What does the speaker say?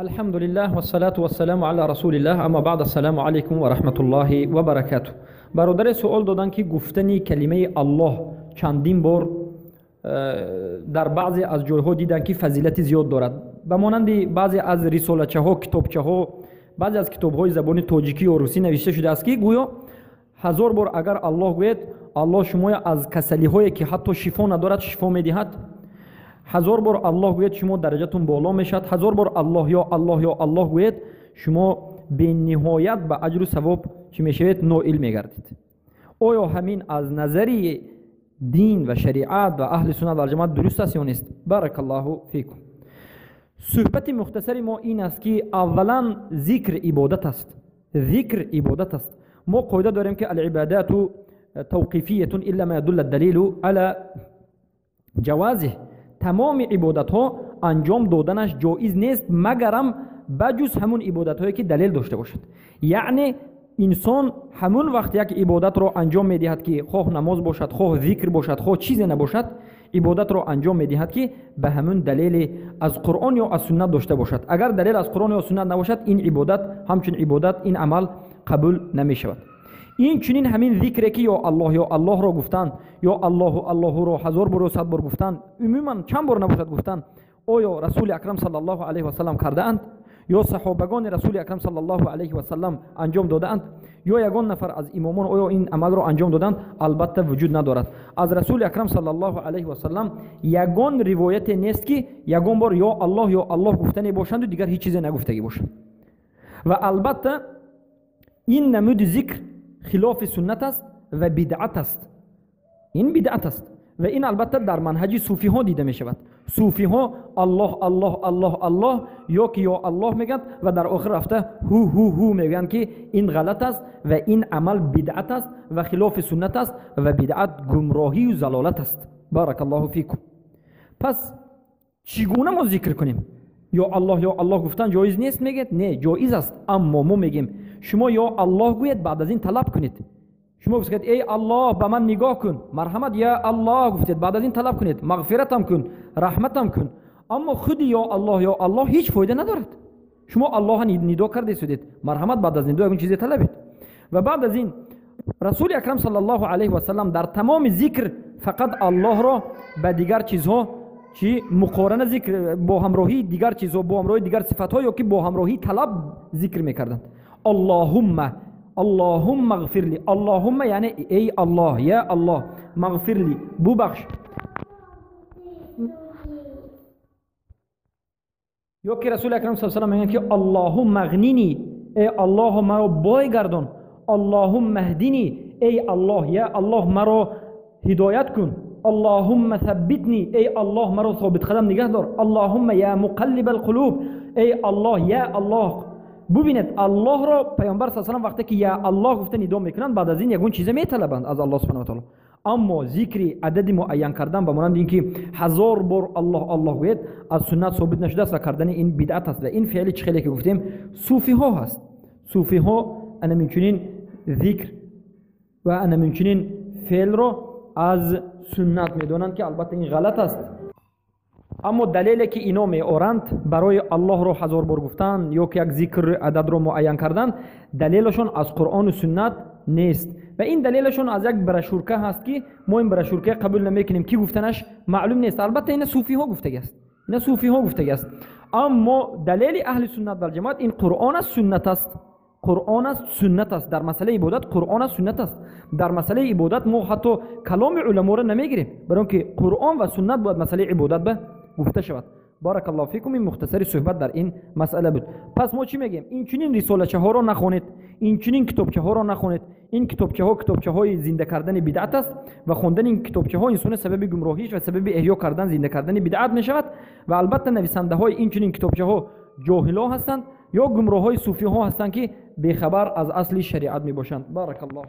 الحمد لله والصلاة والسلام على رسول الله. اما بعد، السلام علیکم و رحمت الله و برکاته. برادر سوال دادن که گفتن کلمه الله چندین بار در بعضی از جایها دیدن که فضیلت زیاد دارد. به مانند بعضی از رسالچه ها، کتابچه ها، بعضی از کتاب های زبان تاجیکی و روسی نوشته شده است که گویا 1000 بار اگر الله گوید الله شما از کسلی هایی که حتی شفا ندارد شفا میدهد. 1000 بار الله گوید شما درجتون بالا میشد. 1000 بار الله یا الله یا الله گوید شما به نهایت به اجر و ثواب چی میشوید؟ نائل میگردید. آیا همین از نظری دین و شریعت و اهل سنت و جماعت درست است یا نیست؟ بارک الله فیکم. صحبت مختصر ما این است که اولا ذکر عبادت است. ذکر عبادت است. ما قاعده داریم که العبادات توقیفیه الا ما يدل الدلیل علی جوازه. تمام عبادت ها انجام دادنش جایز نیست مگرم بجز همون عبادت هایی که دلیل داشته باشد. یعنی انسان همون وقت یک عبادت رو انجام میدهد که خواه نماز باشد، خواه ذکر باشد، خواه چیزی نباشد، عبادت رو انجام میدهد که به همون دلیل از قرآن یا از سنت داشته باشد. اگر دلیل از قرآن یا سنت نباشد این عبادت همچون عبادت این عمل قبول نمی شود. این چنین همین ذکری که یا الله را گفتن یا الله را 1000 بار و 100 بار گفتن، عموما چند بار نباشد گفتن، آیا رسول اکرم صلی الله علیه و سلم کرده اند یا صحابگان رسول اکرم صلی الله علیه و سلم انجام داده اند یا یگان نفر از امامان آیا این عمل را انجام دادند؟ البته وجود ندارد. از رسول اکرم صلی الله علیه و سلم یگان روایت نیست که یگان بار یا الله گفتنی باشند و دیگر هیچ چیزی نگفتگی باشند. و البته این نمود ذکر خلاف سنت است و بدعت است. این بدعت است و این البته در منهج صوفی ها دیده می شود. صوفی ها الله یا که یا الله میگن و در آخر رفته هو میگن که این غلط است و این عمل بدعت است و خلاف سنت است و بدعت گمراهی و ضلالت است. بارک الله فیکم. پس چگونه ما ذکر کنیم؟ یا الله گفتن جایز نیست میگید؟ نه، جایز است، اما ما میگیم شما یا الله گوید بعد از این طلب کنید. شما بگید ای الله به من نگاه کن، مرحمت یا الله گفتید، بعد از این طلب کنید مغفرتم کن، رحمتم کن. اما خود یا الله هیچ فایده ندارد. شما الله ندا کرده شدید، مرحمت بعد از این دو چیزی طلبید. و بعد از این رسول اکرم صلی الله علیه و سلم در تمام ذکر فقط الله را به دیگر چیزها چی مقارنه ذکر با همراهی دیگر چیزها، با همراهی دیگر صفات یا که با همراهی طلب ذکر میکردند. اللهم اغفر لی. اللهم یعنی ای الله یا الله، مغفر لی ببخش. یا که رسول اکرم صلی الله علیه و سلم میگن که اللهم اغنینی، ای الله مرا بایگردان. اللهم اهدینی، ای الله یا الله مرا هدایت کن. اللهم ثبتنی، ای الله مرا ثابت قدم نگه دار. اللهم یا مقلب القلوب، ای الله یا الله. ببینید الله را پیامبر صلی الله علیه و وقتی که یا الله گفته ندا میکنند بعد از این یگون چیزی میطلبند از الله سبحانه و تعالی. اما ذکر عدد معین کردن به مانند اینکه 1000 بار الله گوید از سنت ثابت نشده است و کردن این بدعت است و این فعل خیلی که گفتیم صوفی ها هست. صوفی ها انا میچنین ذکر و انا میچنین فعل را از سنت میدونند که البته این غلط است. اما دلیلی که اینا میآورند برای الله رو 1000 بار گفتن یا که یک ذکر عدد رو معین کردن، دلیلشون از قرآن و سنت نیست و این دلیلشون از یک برشورکه هست که ما این برشورکه قبول نمیکنیم. کی گفتنش معلوم نیست. البته این صوفی ها گفتگی است. اما دلیل اهل سنت و جماعت این قرآن است، سنت است. قرآن است، سنت است. در مسئله عبادت قرآن است، سنت است. در مسئله عبادت ما حتی کلام علما رو نمیگیریم، برای اینکه قرآن و سنت باید مسئله عبادت به گفته شود. بارک الله فیکم. این مختصری صحبت در این مسئله بود. پس ما چی میگیم؟ این چنین رسالچه ها رو نخونید، این چنین کتابچه ها رو نخونید. این کتابچه های زنده کردن بدعت است و خوندن این کتابچه ها انسان سبب گمراهیش و سبب احیا کردن زنده کردن بدعت می شود. و البته نویسنده های این چنین کتابچه ها جاهلا هستند یا گمراه های صوفی ها هستند که بی خبر از اصل شریعت می باشند. بارک الله